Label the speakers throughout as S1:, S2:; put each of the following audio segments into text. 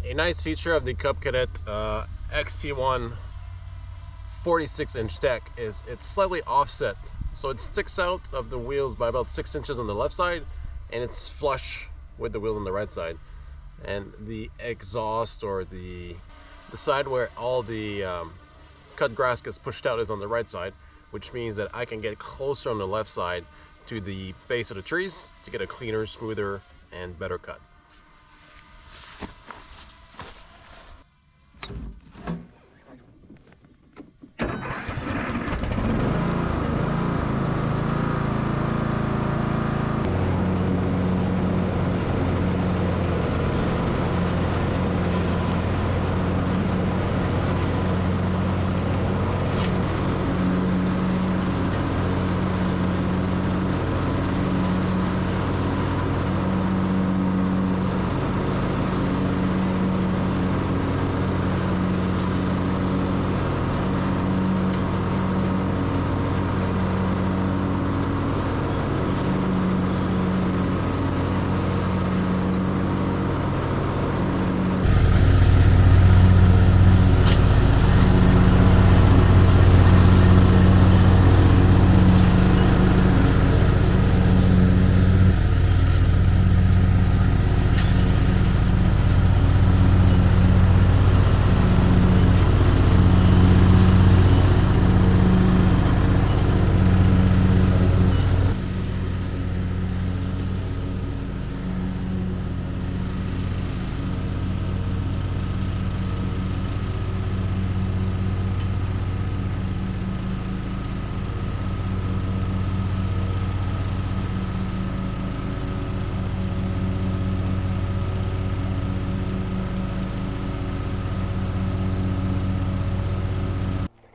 S1: A nice feature of the Cub Cadet XT1 46-inch deck is it's slightly offset. So it sticks out of the wheels by about 6 inches on the left side, and it's flush with the wheels on the right side. And the exhaust, or the side where all the cut grass gets pushed out, is on the right side, which means that I can get closer on the left side to the base of the trees to get a cleaner, smoother, and better cut.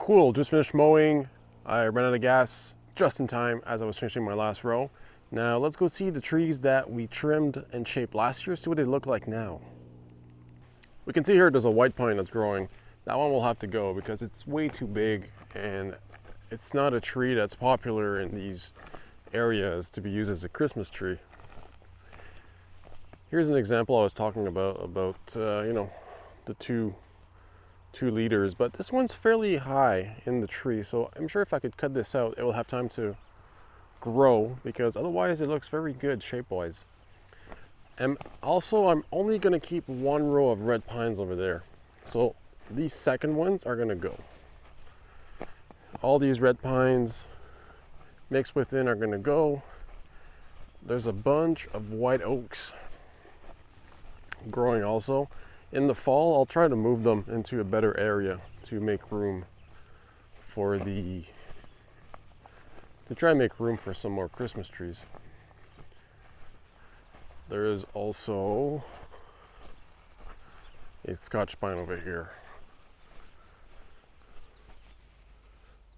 S1: Cool, just finished mowing. I ran out of gas just in time as I was finishing my last row. Now let's go see the trees that we trimmed and shaped last year, see what they look like now. We can see here there's a white pine that's growing. That one will have to go because it's way too big, and it's not a tree that's popular in these areas to be used as a Christmas tree. Here's an example I was talking about you know, the two leaders, but this one's fairly high in the tree, so I'm sure if I could cut this out, it will have time to grow, because otherwise it looks very good shape-wise. And also, I'm only going to keep one row of red pines over there, so these second ones are going to go. All these red pines mixed within are going to go. There's a bunch of white oaks growing also. In the fall, I'll try to move them into a better area to make room for to try and make room for some more Christmas trees. There is also a Scotch pine over here.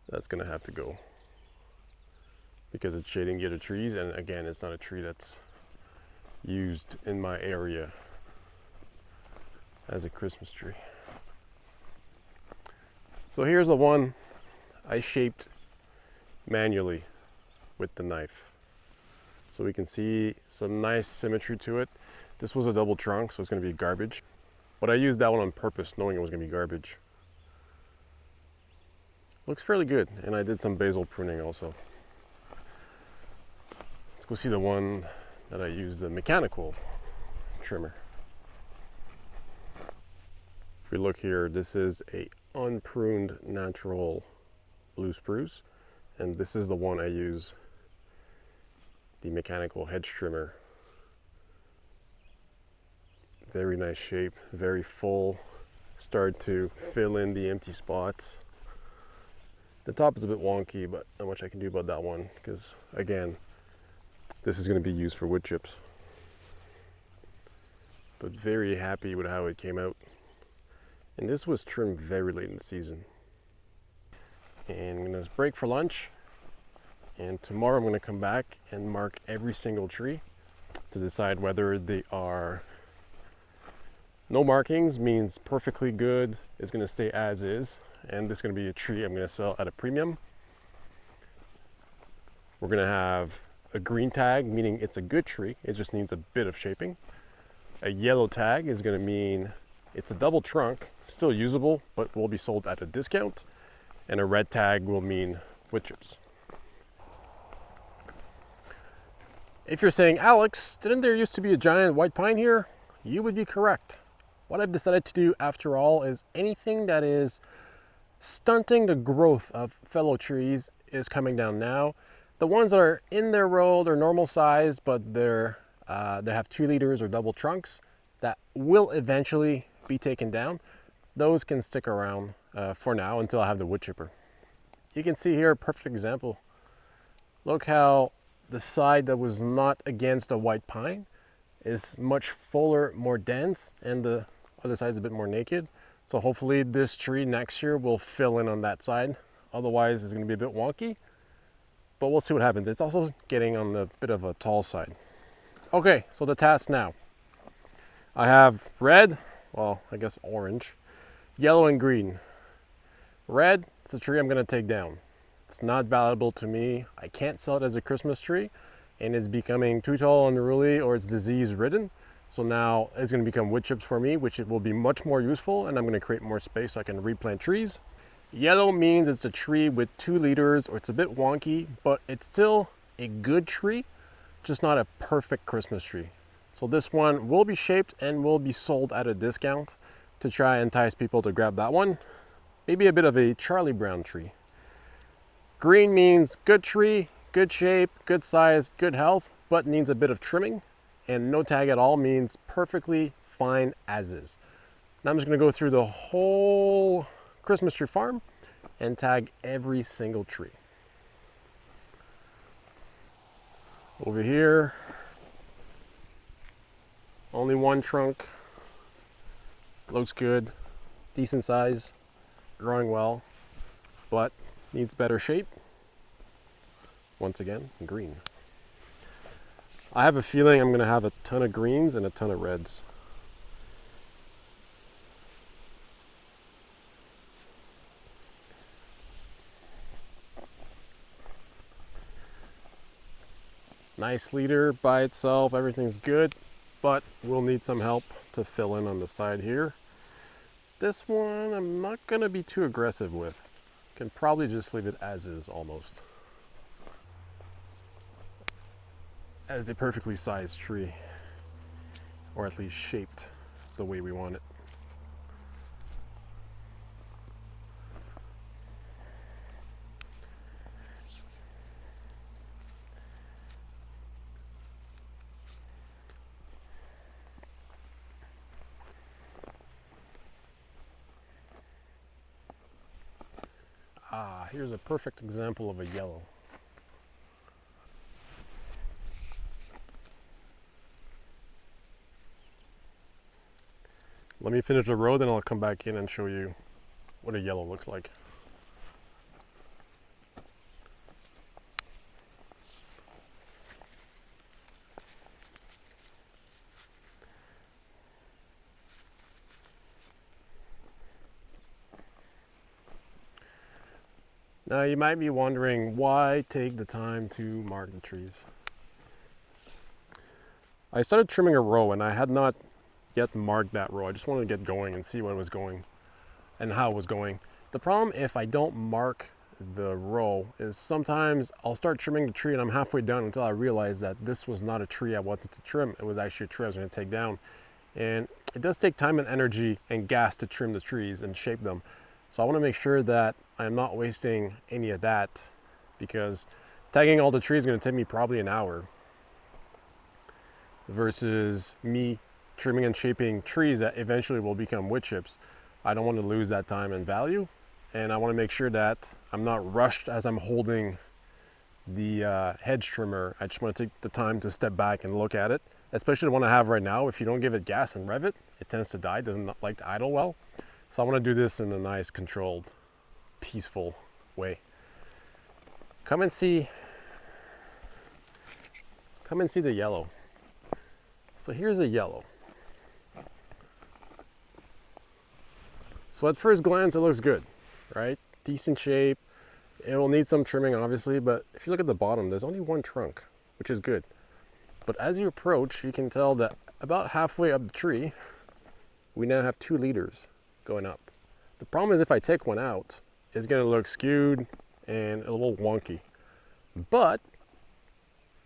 S1: That's gonna have to go because it's shading the other trees, and again, it's not a tree that's used in my area as a Christmas tree. So here's the one I shaped manually with the knife. So we can see some nice symmetry to it. This was a double trunk, so it's gonna be garbage. But I used that one on purpose, knowing it was gonna be garbage. Looks fairly good, and I did some basil pruning also. Let's go see the one that I used, the mechanical trimmer. If we look here, this is a unpruned natural blue spruce, and this is the one I use, the mechanical hedge trimmer. Very nice shape, very full. Start to fill in the empty spots. The top is a bit wonky, but not much I can do about that one, because again, this is going to be used for wood chips. But very happy with how it came out. And this was trimmed very late in the season. And I'm going to break for lunch. And tomorrow I'm going to come back and mark every single tree to decide whether they are no markings, means perfectly good, is going to stay as is. And this is going to be a tree I'm going to sell at a premium. We're going to have a green tag, meaning it's a good tree. It just needs a bit of shaping. A yellow tag is going to mean It's a double trunk, still usable, but will be sold at a discount. And a red tag will mean wood chips. If you're saying, Alex, didn't there used to be a giant white pine here? You would be correct. What I've decided to do after all is anything that is stunting the growth of fellow trees is coming down now. The ones that are in their row, they're normal size, but they have 2 liters or double trunks that will eventually be taken down. Those can stick around for now until I have the wood chipper. You can see here a perfect example. Look how the side that was not against a white pine is much fuller, more dense, and the other side is a bit more naked. So hopefully this tree next year will fill in on that side. Otherwise it's going to be a bit wonky, but we'll see what happens. It's also getting on the bit of a tall side. Okay, so the task now. I have red, well, I guess orange, yellow and green. Red, it's a tree I'm going to take down. It's not valuable to me. I can't sell it as a Christmas tree, and it's becoming too tall and unruly, or it's disease ridden. So now it's going to become wood chips for me, which it will be much more useful, and I'm going to create more space so I can replant trees. Yellow means it's a tree with 2 liters, or it's a bit wonky, but it's still a good tree, just not a perfect Christmas tree. So this one will be shaped and will be sold at a discount to try and entice people to grab that one. Maybe a bit of a Charlie Brown tree. Green means good tree, good shape, good size, good health, but needs a bit of trimming. And no tag at all means perfectly fine as is. Now I'm just going to go through the whole Christmas tree farm and tag every single tree. Over here, only 1 trunk, looks good, decent size, growing well, but needs better shape. Once again, green. I have a feeling I'm going to have a ton of greens and a ton of reds. Nice leader by itself, everything's good, but we'll need some help to fill in on the side here. This one I'm not going to be too aggressive with. Can probably just leave it as is almost. As a perfectly sized tree, or at least shaped the way we want it. Here's a perfect example of a yellow. Let me finish the row, then I'll come back in and show you what a yellow looks like. Now you might be wondering, why take the time to mark the trees? I started trimming a row and I had not yet marked that row. I just wanted to get going and see what was going and how it was going. The problem if I don't mark the row is sometimes I'll start trimming the tree and I'm halfway done until I realize that this was not a tree I wanted to trim. It was actually a tree I was going to take down. And it does take time and energy and gas to trim the trees and shape them. So I want to make sure that I'm not wasting any of that, because tagging all the trees is going to take me probably an hour versus me trimming and shaping trees that eventually will become wood chips. I don't want to lose that time and value, and I want to make sure that I'm not rushed as I'm holding the hedge trimmer. I just want to take the time to step back and look at it, especially the one I have right now. If you don't give it gas and rev it, it tends to die, doesn't like to idle well. So I want to do this in a nice, controlled, peaceful way. Come and see the yellow. So here's a yellow. So at first glance, it looks good, right? Decent shape. It will need some trimming, obviously, but if you look at the bottom, there's only 1 trunk, which is good. But as you approach, you can tell that about halfway up the tree, we now have 2 leaders going up. The problem is if I take one out, it's going to look skewed and a little wonky. But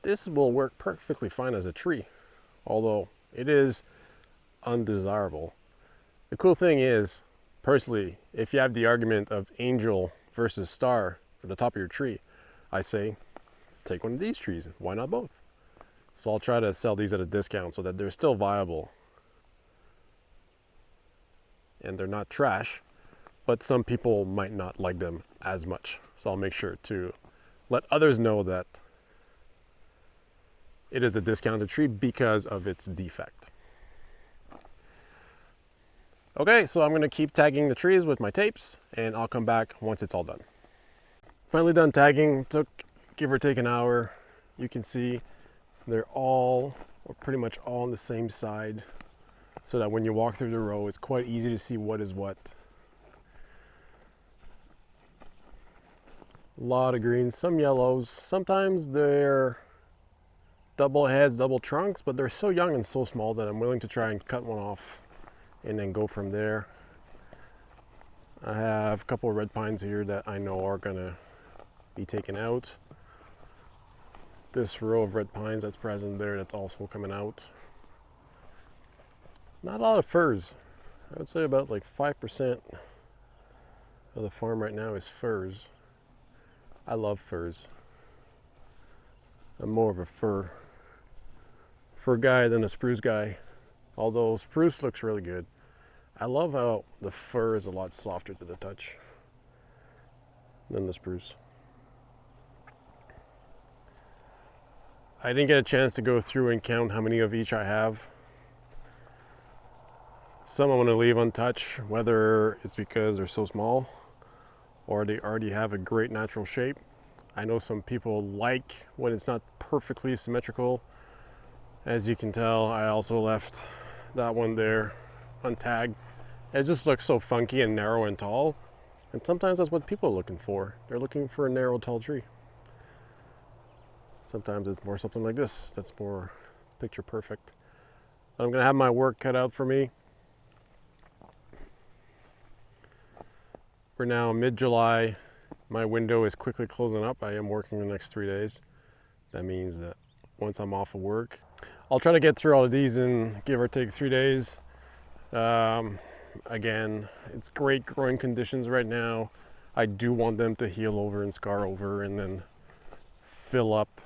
S1: this will work perfectly fine as a tree, although it is undesirable. The cool thing is, personally, if you have the argument of angel versus star for the top of your tree, I say take one of these trees. Why not both? So I'll try to sell these at a discount so that they're still viable and they're not trash, but some people might not like them as much. So I'll make sure to let others know that it is a discounted tree because of its defect. Okay, so I'm going to keep tagging the trees with my tapes, and I'll come back once it's all done. Finally done tagging. Took give or take an hour. You can see they're all, or pretty much all on the same side, so that when you walk through the row, it's quite easy to see what is what. A lot of greens, some yellows. Sometimes they're double heads, double trunks, but they're so young and so small that I'm willing to try and cut one off and then go from there. I have a couple of red pines here that I know are gonna be taken out. This row of red pines that's present there, that's also coming out. Not a lot of firs. I would say about like 5% of the farm right now is firs. I love firs. I'm more of a fir guy than a spruce guy. Although spruce looks really good. I love how the fir is a lot softer to the touch than the spruce. I didn't get a chance to go through and count how many of each I have. Some I'm going to leave untouched, whether it's because they're so small or they already have a great natural shape. I know some people like when it's not perfectly symmetrical. As you can tell, I also left that one there untagged. It just looks so funky and narrow and tall. And sometimes that's what people are looking for. They're looking for a narrow, tall tree. Sometimes it's more something like this that's more picture perfect. I'm gonna have my work cut out for me. We're now mid-July. My window is quickly closing up. I am working the next 3 days. That means that once I'm off of work, I'll try to get through all of these in give or take 3 days. Again, it's great growing conditions right now. I do want them to heal over and scar over and then fill up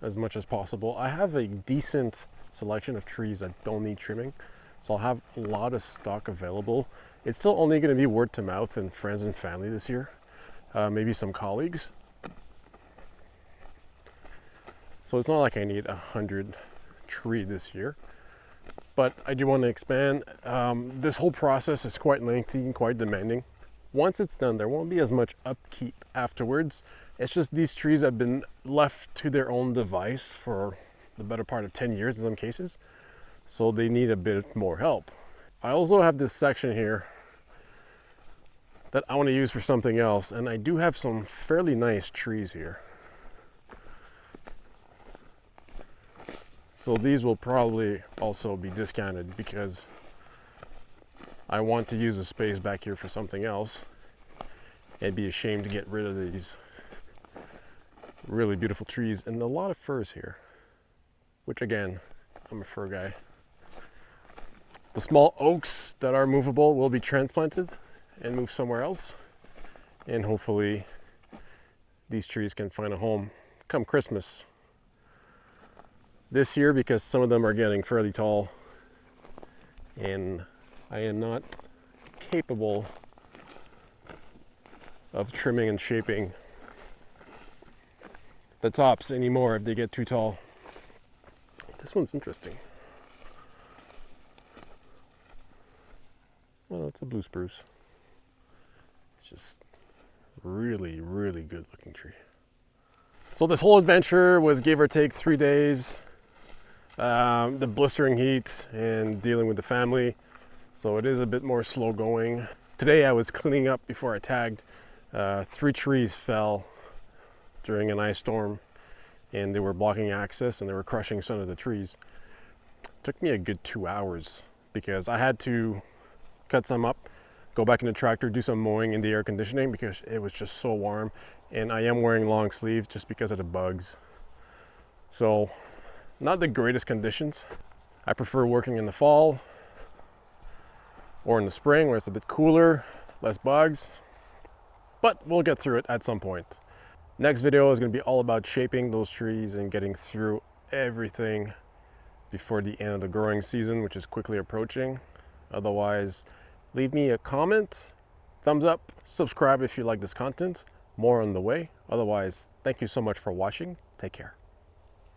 S1: as much as possible. I have a decent selection of trees that don't need trimming, so I'll have a lot of stock available. It's still only going to be word to mouth and friends and family this year, maybe some colleagues. So it's not like I need 100 tree this year, but I do want to expand. This whole process is quite lengthy and quite demanding. Once it's done, there won't be as much upkeep afterwards. It's just these trees have been left to their own device for the better part of 10 years in some cases, so they need a bit more help. I also have this section here that I want to use for something else, and I do have some fairly nice trees here. So these will probably also be discounted because I want to use the space back here for something else. It'd be a shame to get rid of these really beautiful trees and a lot of firs here, which again, I'm a fir guy. The small oaks that are movable will be transplanted and moved somewhere else, and hopefully these trees can find a home come Christmas this year, because some of them are getting fairly tall and I am not capable of trimming and shaping the tops anymore if they get too tall. This one's interesting. Well, it's a blue spruce. It's just really, really good looking tree. So this whole adventure was give or take 3 days. The blistering heat and dealing with the family, so it is a bit more slow going. Today I was cleaning up before I tagged. 3 trees fell during an ice storm and they were blocking access and they were crushing some of the trees. It took me a good 2 hours because I had to cut some up, go back in the tractor, do some mowing in the air conditioning because it was just so warm. And I am wearing long sleeves just because of the bugs. So not the greatest conditions. I prefer working in the fall or in the spring where it's a bit cooler, less bugs, but we'll get through it at some point. Next video is going to be all about shaping those trees and getting through everything before the end of the growing season, which is quickly approaching. Otherwise, leave me a comment, thumbs up, subscribe if you like this content. More on the way. Otherwise, thank you so much for watching. Take care.